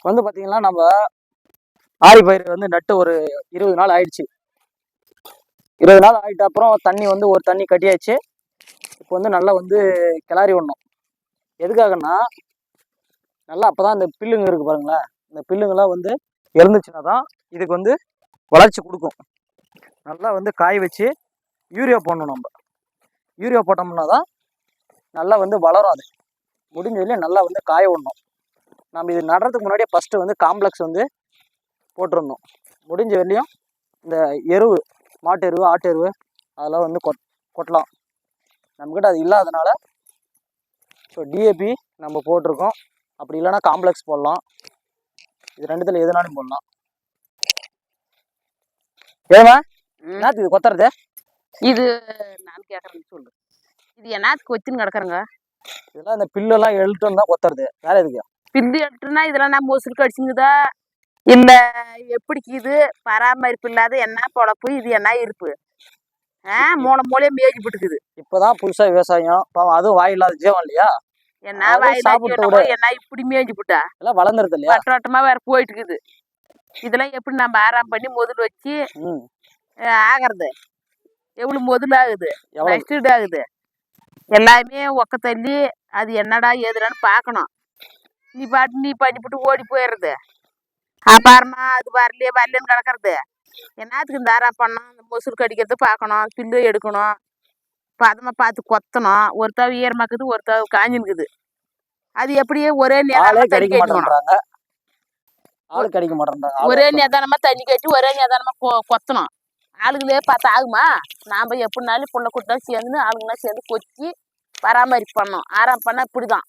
வந்து பார்த்தீங்கன்னா நம்ம ஆரி பயிர் வந்து நட்டு ஒரு 20 நாள் ஆயிடுச்சு. 20 நாள் ஆகிட்ட அப்புறம் தண்ணி வந்து ஒரு தண்ணி கட்டியாச்சு. இப்போ வந்து நல்லா வந்து கிளறி விடணும். எதுக்காகன்னா நல்லா அப்போ தான் இந்த பில்லுங்க இருக்குது பாருங்களேன், இந்த பில்லுங்கெல்லாம் வந்து இறந்துச்சுன்னா தான் இதுக்கு வந்து வளர்ச்சி கொடுக்கும். நல்லா வந்து காய வச்சு யூரியா போடணும். நம்ம யூரியா போட்டோம்னா தான் நல்லா வந்து வளரும். அது முடிஞ்ச வரையும் நல்லா வந்து காய விடணும். நம்ம இது நடுறதுக்கு முன்னாடியே ஃபஸ்ட்டு வந்து காம்ப்ளெக்ஸ் வந்து போட்டுருந்தோம். முடிஞ்ச வரையும் இந்த எருவு, மாட்டு எருவு, ஆட்டு எருவு அதெல்லாம் வந்து கொட்டலாம். நம்மக்கிட்ட அது இல்லாதனால இப்போ டிஏபி நம்ம போட்டிருக்கோம். அப்படி இல்லைன்னா காம்ப்ளெக்ஸ் போடலாம். இது ரெண்டுத்தில் எதுனாலும் போடலாம். ஏமா என்னத்துக்கு இது கொத்துறது? இது நான் கேட்குறேன்னு சொல்லு. இது என்னத்துக்கு வச்சுன்னு கிடக்குறங்க? இதெல்லாம் இந்த பில்லெல்லாம் எழுட்டு தான் கொத்துறது. வேற எதுக்கு பில்லு எடுத்துனா இதெல்லாம் நான் மொசுருக்கு அடிச்சுங்குதா இல்லை எப்படிக்கு? இது பராமரிப்பு இல்லாத என்ன பொழப்பு இது? என்ன இருப்பு? மூளையே மேய்ச்சி போட்டுக்குது. இப்போதான் புதுசா விவசாயம். பாவம் அதுவும் வாயில்லாத ஜீவம் இல்லையா? என்ன வாயிலாச்சு என்ன இப்படி மேய்ச்சி போட்டா எல்லாம் வளர்ந்துருது இல்லையா? வட்ட வட்டமா வேற போயிட்டு இருக்குது. இதெல்லாம் எப்படி நம்ம ஆராம் பண்ணி முதல் வச்சு ஆகிறது? எவ்வளவு முதல் ஆகுது, நஷ்டீடு ஆகுது. எல்லாமே ஒக்க தள்ளி அது என்னடா ஏதுடான்னு பார்க்கணும். நீ பண்ணிவிட்டு ஓடி போயிடுறது. அப்புறமா அது வரலன்னு கிடக்கிறது. என்னத்துக்கு இந்த ஆரா பண்ணணும்? இந்த மொசுருக்கு அடிக்கிறது பார்க்கணும், பில்லு எடுக்கணும், பதமாக பார்த்து கொத்தணும். ஒருத்தாவு ஈரமாக்குது, ஒருத்தாவு காஞ்சினுக்குது. அது எப்படியே ஒரே நிதானமா தண்ணி கட்டணும். ஒரே நிதானமா தண்ணி கட்டி ஒரே நிதானமா கொத்தணும். ஆளுங்களே பார்த்து ஆகுமா? நாம் எப்படினாலும் பொண்ணை கூட்டம் சேர்ந்து ஆளுங்களாம் சேர்ந்து கொத்தி பராமரிப்பு பண்ணோம். ஆராம் பண்ணால் இப்படிதான்.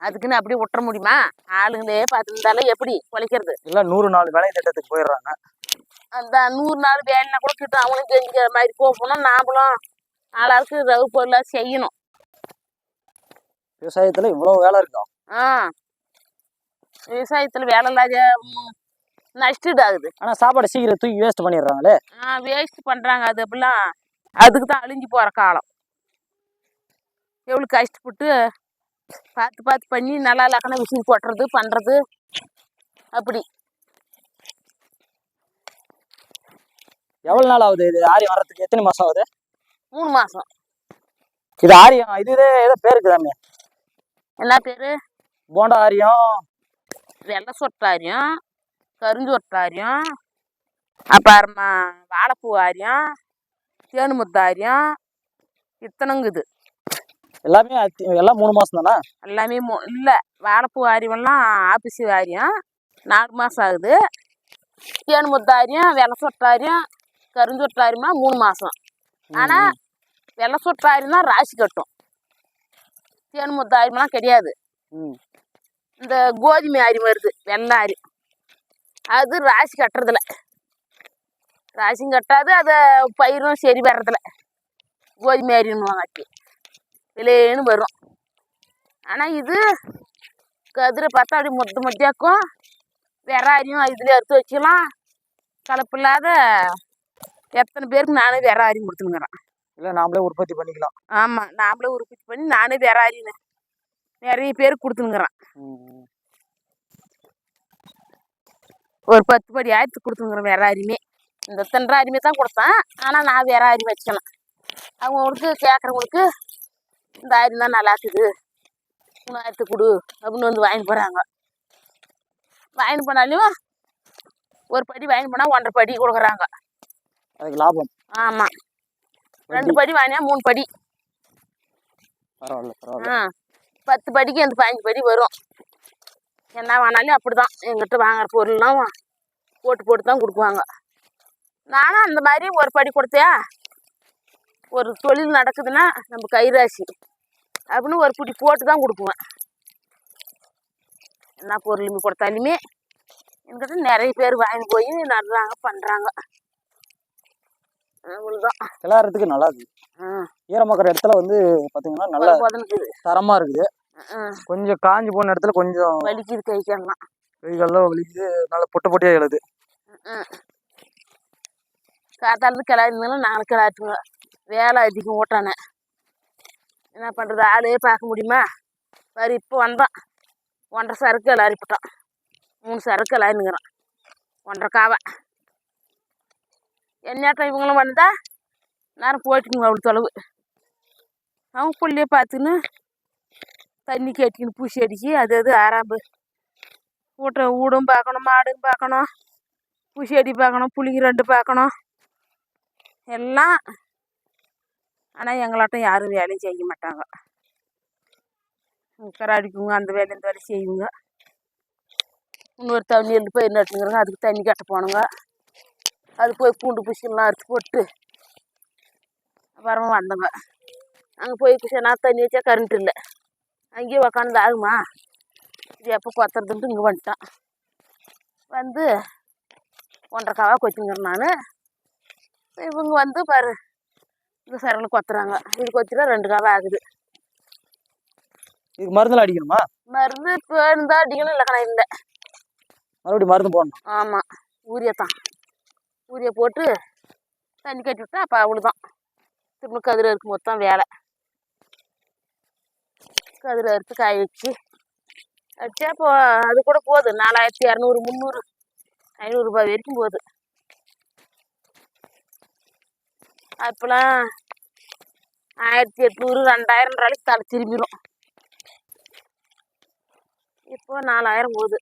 அதுக்குன்னு அப்படியே விட்டுற முடியுமா? ஆளுங்களே பார்த்துருந்தாலும் எப்படி குலைக்கிறது? இல்லை 100 நாள் வேலை திட்டத்துக்கு போயிடுறாங்க. அந்த 100 நாள் வேலைன்னா கூட கிட்ட அவங்களும் தெரிஞ்சுக்கிற மாதிரி போகணும். நாமளும் ஆளாளுக்கு ரவு பொருளாக செய்யணும். விவசாயத்தில் இவ்வளோ வேலை இருக்கும். விவசாயத்தில் வேலை இல்லாத நஷ்டீடு ஆகுது. ஆனால் சாப்பாடு சீக்கிரம் தூக்கி வேஸ்ட் பண்ணிடுறாங்களே. வேஸ்ட் பண்ணுறாங்க. அது அப்படிலாம் அதுக்கு தான் அழிஞ்சு போகிற காலம். எவ்வளோ கஷ்டப்பட்டு பார்த்து பண்ணி நல்லா லக்கணம் விசிறி போட்டுறது பண்ணுறது. அப்படி எவ்வளோ நாள் ஆகுது இது ஆரியம் வர்றதுக்கு? எத்தனை மாதம் ஆகுது? 3 மாதம். இது ஆரியம் இதுவே ஏதோ பேர் இருக்குதாமே? என்ன பேர்? போண்டா ஆரியம், வெள்ளை சொட்டாரியம், கருஞ்சொட்டாரியம், அப்புறமா வாழைப்பூ ஆரியம், தேனுமுத்தாரியம், இத்தனைங்குது. எல்லாமே எல்லாம் 3 மாதம் தானே? எல்லாமே இல்லை. வாழைப்பூ ஆரியம்லாம் ஆபிசி ஆரியம் 4 மாதம் ஆகுது. தேனுமுத்தாரியம், வெள்ளை சொட்டாரியம், கருஞ்சொட்டாரியமா 3 மாதம். ஆனால் வெள்ளை சொட்டாரியம் தான் ராசி கட்டும். தேனுமுத்தாரியம்லாம் கிடையாது. இந்த கோதுமை அரி வருது, வெள்ளை அரி, அது ராசி கட்டுறதில்ல. ராசியும் கட்டாது, அதை பயிரும் சரி வர்றதில்ல. கோதுமை அரின்னு வாங்காட்டி விலையேன்னு வரும். ஆனால் இது கதிரை பார்த்தா அப்படி மொத்தியாக்கும். வேற அரியும் இதில் அறுத்து வச்சுக்கலாம். கலப்பு இல்லாத எத்தனை பேருக்கு நானே வேற அரியும் கொடுத்துனுங்கிறேன். இல்லை நாமளே உற்பத்தி பண்ணிக்கலாம். ஆமாம், நாமளே உற்பத்தி பண்ணி நானே வேற அரின்னு நிறைய பேருக்கு கொடுத்துனுங்கிறேன். ஒரு 10 படி ஆயிரத்துக்கு கொடுத்துனுங்கிறேன் வேற அரிமே. இந்த தென்ற அரிமே தான் கொடுத்தேன். ஆனால் நான் வேற அரி வச்சுக்கலாம். அவங்களுக்கு கேட்குறவங்களுக்கு இந்த அரி தான் நல்லா இருக்குது, 3000 கொடு அப்படின்னு வந்து வாங்கிட்டு போகிறாங்க. வாங்கிட்டு போனாலும் ஒரு படி வாங்கி போனால் 1.5 படி கொடுக்குறாங்க. அதுக்கு லாபம். ஆமாம், 2 படி வாங்கினா 3 படி. 10 படிக்கு அந்த 15 படி வரும். என்ன வேணாலும் அப்படி தான் எங்கிட்ட வாங்குற பொருள்லாம் போட்டு தான் கொடுக்குவாங்க. நானும் அந்த மாதிரி ஒரு படி கொடுத்தியா, ஒரு தொழில் நடக்குதுன்னா நம்ம கைராசி அப்படின்னு ஒரு பிடி போட்டு தான் கொடுக்குவேன். என்ன பொருளுமே கொடுத்தாலுமே என்கிட்ட நிறைய பேர் வாங்கி போய் நடுறாங்க, பண்ணுறாங்க. அவ்வளோதான். கிளறதுக்கு நல்லா இருக்குது. ஈரமாக்குற இடத்துல வந்து பார்த்தீங்கன்னா நல்லா தரமாக இருக்குது. கொஞ்சம் காஞ்சி போன இடத்துல கொஞ்சம் வலிக்குது. கைகள்லாம் வலிக்குது. நல்லா பொட்டியாக எழுது. காத்தாலும் கிளறினாலும் 4 கிளாச்சுங்க. வேலை அதிகம் ஓட்டானே. என்ன பண்ணுறது? ஆளே பார்க்க முடியுமா? வேறு இப்போ வந்தான் 1.5 சரக்கு எல்லாரிப்பிட்டோம். 3 சரக்கு எல்லாருங்கிறான். 1.5 காவை என்னையாட்டம் இவங்களும் வந்தா நேரம் போயிட்டுங்க அவ்வளோ தொலைவு. அவங்க புள்ளைய பார்த்துன்னு தண்ணி கேட்டிக்கின்னு பூசி அடிக்கி அது ஆறாம்பு வீடும் பார்க்கணும், மாடும் பார்க்கணும், பூசி அடி பார்க்கணும், புளிங்க 2 பார்க்கணும் எல்லாம். ஆனால் எங்களாட்டம் யாரும் வேலையும் செய்ய மாட்டாங்க. கரை அடிக்குங்க, அந்த வேலை இந்த வேலை செய்யுங்க. இன்னொரு தண்ணி எழுந்து போய் நட்டுங்கிறோங்க, அதுக்கு தண்ணி கட்ட போனோங்க. அது போய் பூண்டு பூசிலாம் அறுத்து போட்டு அப்புறமா வந்தோங்க. அங்கே போய் நான் தண்ணி வச்சா கரண்ட் இல்லை. அங்கேயே உக்காந்து ஆகுமா, இது எப்போ கொத்துறதுன்ட்டு இங்கே வந்துட்டான். வந்து 1.5 காவா கொத்திங்கிறேன் நான். இவங்க வந்து பாரு இந்த சரங்களை கொத்துறாங்க. இது கொத்தினா 2 காவா ஆகுது. இதுக்கு மருந்துலாம் அடிக்கணுமா? மருந்து இப்போ இருந்தால் அடிக்கணும், இல்லைக்கணா இல்லை. மறுபடியும் மருந்து போடணும். ஆமாம், யூரியா தான். யூரியா போட்டு தண்ணி கட்டி விட்டா அப்போ அவ்வளோதான். திரும்ப கதிரை இருக்கும் போது தான் வேலை. கதிரை அறுத்து காய வச்சு அடிச்சா இப்போ அது கூட போகுது. 4200, 300, 500 ரூபாய் வரைக்கும் போகுது. அப்போலாம் 1800, 2000 தலை திரும்பிடும். இப்போ 4000 போகுது.